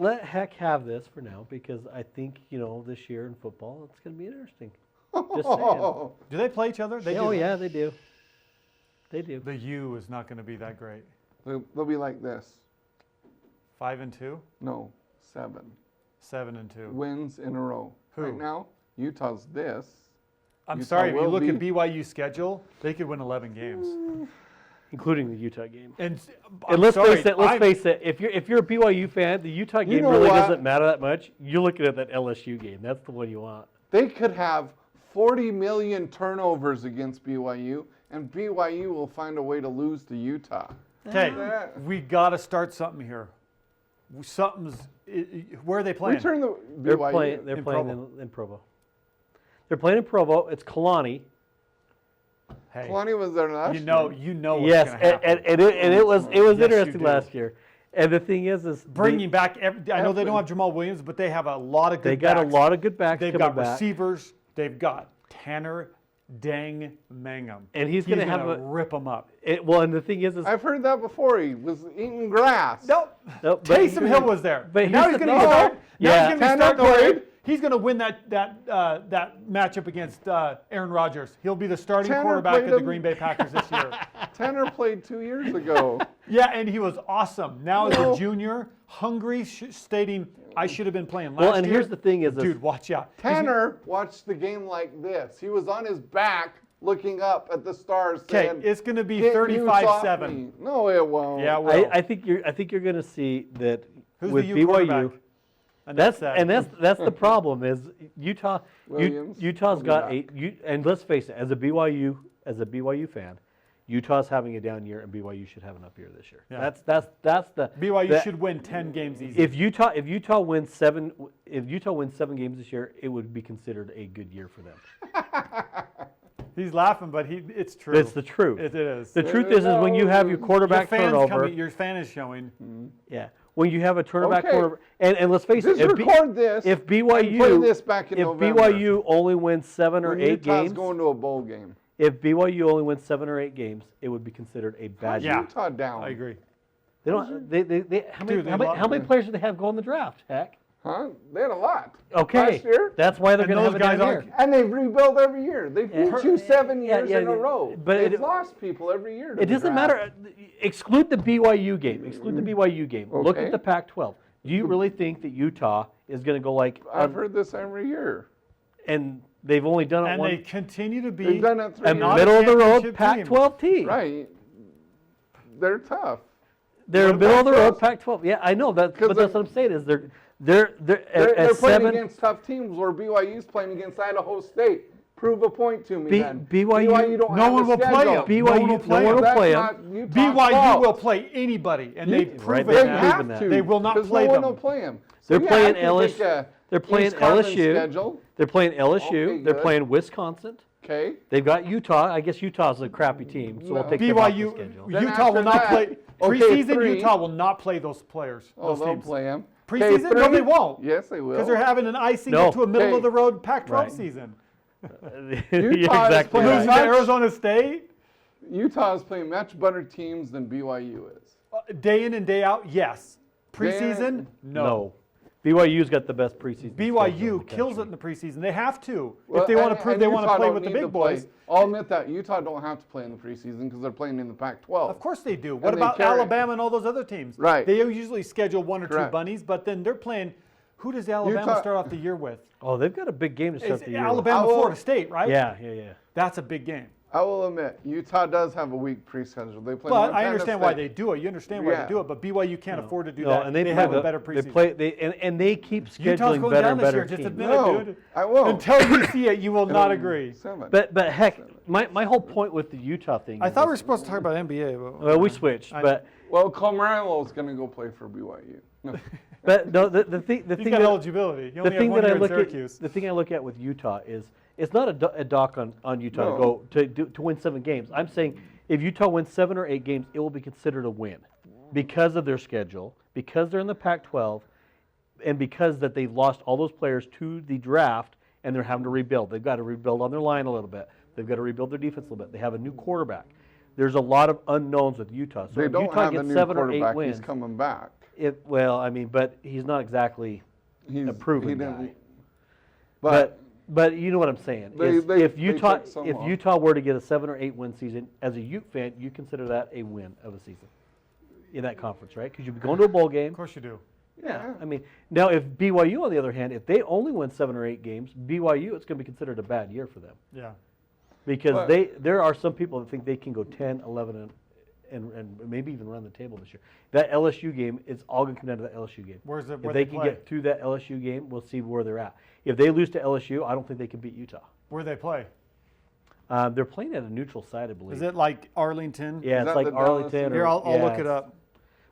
let Heck have this for now because I think this year in football it's going to be interesting. Just saying. Do they play each other? Yeah, they do. They do. The U is not going to be that great. They'll be like this. 5-2? No, 7. 7-2. Wins in a row. Who? Right now, Utah's this. I'm Utah sorry, if you will look be- at BYU's schedule, they could win 11 games. Including the Utah game. And let's face it. If you're a BYU fan, the Utah game know really what? doesn't matter that much. You're looking at that LSU game. That's the one you want. They could have 40 million turnovers against BYU, and BYU will find a way to lose to Utah. Okay, we got to start something here. Where are they playing? Return the They're BYU. playing. They're playing in Provo. They're playing in Provo. It's Kalani. Hey, Kalani was there last year. You know what's Yes, going to happen. and it was Yes, you interesting do. last year. And the thing is Bringing back, I know they don't have Jamal Williams, but they have a lot of good they got backs. a lot of good backs They've coming got back. receivers. They've got Tanner Dang Mangum. And he's going to rip them up. And the thing is I've heard that before. He was eating grass. Nope. but Taysom Hill was there. but now here's he's the going to thing. start. Yeah. Now he's going to be Tanner starting over. played. He's going to win that matchup against Aaron Rodgers. He'll be the starting Tanner quarterback played of the him. Green Bay Packers this year. Tanner played 2 years ago. Yeah, and he was awesome. Now as a junior, hungry, stating, I should have been playing last year. Well, and here's the thing is, dude, watch out. Tanner watched the game like this. He was on his back looking up at the stars Okay, saying, it's going to be "Get you off 35-7. me." No, it won't. Yeah, well, I think you're going to see that who's with the U BYU. quarterback? And that's That's the problem is Utah. Williams Utah's will be got back. and let's face it, as a BYU fan, Utah's having a down year and BYU should have an up year this year. Yeah. That's the BYU should win 10 games easy. If Utah wins 7 games this year, it would be considered a good year for them. He's laughing, but it's true. It's the truth. It is. The truth is when you have your quarterback turnover. Your fan is showing. Yeah. When you have a turnaback Okay. quarterback, and let's face it, Record this. if and play BYU this back in if November. BYU only wins 7 or when 8 Utah's games, going to a bowl game. if BYU only wins 7 or 8 games, it would be considered a bad Yeah. year. Utah down. I agree. They don't. They how many Dude, how many players do they have go in the draft? Heck. Huh? They had a lot. Okay. Last year. That's why they're And going to have those a down guys year. aren't- And they've rebuilt every year. They've beat you 7 years in a row. but They've it- lost people every year. To It the doesn't draft. matter. Exclude the BYU game. Exclude the BYU game. Look Okay. at the Pac-12. Do you really think that Utah is going to go like? I've heard this every year. And they've only done it And one. they continue to be They've done it 3 a years. not middle of the road championship Pac-12 team. Right. They're tough. They're a What middle of the road Pac-12? Pac-12. Yeah, I know that, 'Cause but that's what I'm saying is they're at They're playing 7. against tough teams where BYU's playing against Idaho State. Prove a point to me then. BYU don't no have one a will play schedule. them. BYU No one will play no one them. will That's play not them. Utah's BYU fault. will play anybody, and they've proven Right, They they've that. proven have that. to. They will not 'cause play no one them. will play them. They're So, playing I can LSU. take a They're playing East Conference LSU. schedule. They're playing LSU. Okay, They're good. playing Wisconsin. Okay. They've got Utah. I guess Utah's a crappy team, so we'll No. take them off the BYU, schedule. Then Utah will after not that, play. okay, Preseason, 3. Utah will not play those players. Oh, Those they'll teams. play them. Preseason? No, they won't. Yes, they will. Because they're having an icing No. to a middle Okay. of the road Pac-12 Right. season. Yeah, Utah is exactly playing Losing right. to Arizona State, Utah is playing much better teams than BYU is. day in and day out, yes. Preseason, Then- no. BYU's got the best preseason. schedule in BYU the kills it country. in the preseason. They have to Well, if they want to and- prove and they want to Utah play don't with the need big to play. boys. I'll admit that Utah don't have to play in the preseason because they're playing in the Pac-12. Of course they do. What they about carry- Alabama and all those other teams? Right. They usually schedule 1 or 2 Correct. bunnies, but then they're playing. Who does Alabama Utah- start off the year with? Oh, they've got a big game to start It's the year. Alabama, I will- Florida State, right? Yeah. That's a big game. I will admit, Utah does have a weak pre-schedule. They play But I Montana understand why State. they do it. You understand why Yeah. they do it, but BYU can't afford to do No, that. and they, have play a better They preseason. play. And they keep Utah's scheduling going better down and this better year. Just teams. admit No, it, dude. I will. Until you see it, you will not agree. 7. But heck, my whole point with the Utah thing. I is thought we were supposed to talk about NBA. But Well, we switched, but Well, Carmelo's going to go play for BYU. No. no, the thing he's that, got eligibility. He the only had thing 1 that I year in look at Syracuse. the thing I look at with Utah is it's not a dock on Utah No. to win 7 games. I'm saying if Utah wins 7 or 8 games, it will be considered a win because of their schedule, because they're in the Pac-12, and because that they lost all those players to the draft and they're having to rebuild. They've got to rebuild on their line a little bit. They've got to rebuild their defense a little bit. They have a new quarterback. There's a lot of unknowns with Utah. So They if don't Utah have a gets new 7 or 8 quarterback. wins, He's coming back. Well, I mean, but he's not exactly He's a proven he guy. didn't- But you know what I'm saying. They- is they- if they Utah took some if off. Utah were to get a 7 or 8 win season, as a Ute fan, you consider that a win of a season in that conference, right? Because you'd be going to a bowl game. Of course you do. Yeah. I mean, now if BYU, on the other hand, if they only win 7 or 8 games, BYU, it's going to be considered a bad year for them. Yeah. Because But- there are some people that think they can go 10, 11, and maybe even run the table this year. That LSU game, it's all going to come down to that LSU game. Where If they they can play? get through that LSU game, we'll see where they're at. If they lose to LSU, I don't think they can beat Utah. Where they play? They're playing at a neutral site, I believe. Is it like Arlington? Yeah, Is it's that like the Dallas Arlington. team? Or, Here, I'll yeah, look it it's- up.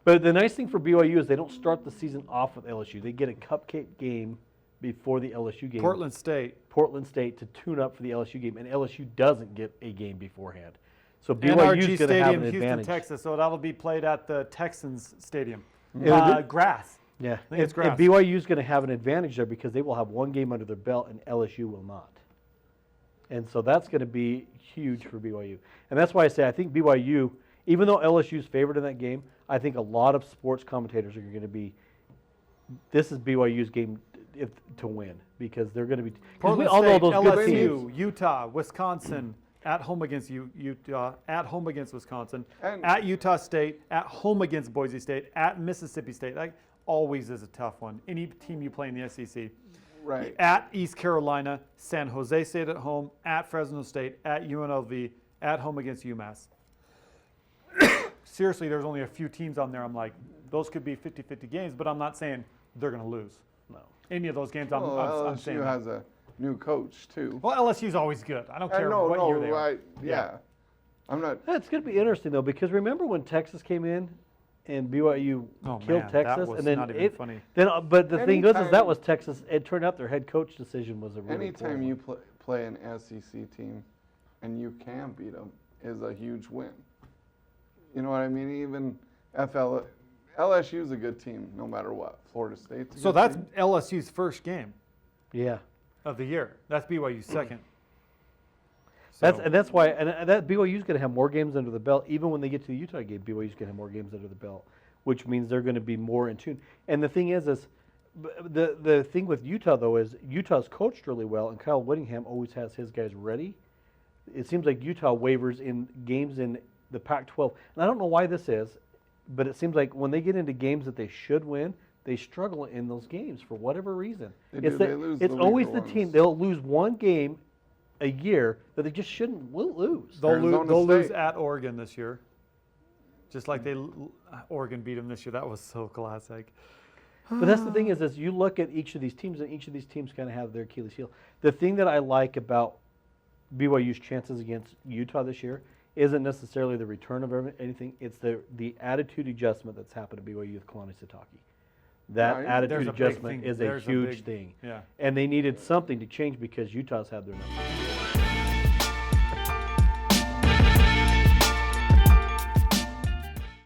But the nice thing for BYU is they don't start the season off with LSU. They get a cupcake game before the LSU game. Portland State. Portland State to tune up for the LSU game, and LSU doesn't get a game beforehand. So BYU NRG is going to have Stadium, an Houston, advantage. Texas. So that'll be played at the Texans Stadium. Yeah, Grass. Yeah, think it's and grass. BYU is going to have an advantage there because they will have one game under their belt, and LSU will not. And so that's going to be huge for BYU. And that's why I say I think BYU, even though LSU is favored in that game, I think a lot of sports commentators are going to be, this is BYU's game to win because they're going to be. 'cause Portland all know State, those good LSU, teams. Utah, Wisconsin, at home against Utah, at home against Wisconsin, And- at Utah State, at home against Boise State, at Mississippi State. That always is a tough one. Any team you play in the SEC. Right. At East Carolina, San Jose State at home, at Fresno State, at UNLV, at home against UMass. Seriously, there's only a few teams on there. I'm like, those could be 50-50 games, but I'm not saying they're going to lose. No. Any of those games, Well, I'm saying. LSU has a new coach too. Well, LSU's always good. I don't care what year they are. Yeah. I'm not. It's going to be interesting though because remember when Texas came in and BYU Oh, killed man, that Texas, was and then not even funny. Then, but the thing is, that Anytime- was Texas. It turned out their head coach decision was a really Anytime poor you one. play an SEC team and you can beat them is a huge win. You know what I mean? Even LSU's a good team no matter what. Florida State's a So good that's team. LSU's first game Yeah, of the year. That's BYU's second. that's why, and that BYU's going to have more games under the belt. Even when they get to the Utah game, BYU's going to have more games under the belt, which means they're going to be more in tune. And the thing is the thing with Utah though is Utah's coached really well, and Kyle Whittingham always has his guys ready. It seems like Utah wavers in games in the Pac-12, and I don't know why this is, but it seems like when they get into games that they should win, they struggle in those games for whatever reason. They It's do. They lose it's the always weaker the team. ones. They'll lose one game a year that they just shouldn't lose. They'll Arizona lose State. at Oregon this year. Just like Oregon beat them this year. That was so classic. But that's the thing is you look at each of these teams, and each of these teams kind of have their Achilles heel. The thing that I like about BYU's chances against Utah this year isn't necessarily the return of anything. It's the attitude adjustment that's happened to BYU with Kalani Sitake. That Right. attitude There's a big adjustment thing. is a There's a huge big- thing. yeah. And they needed something to change because Utah's had their number.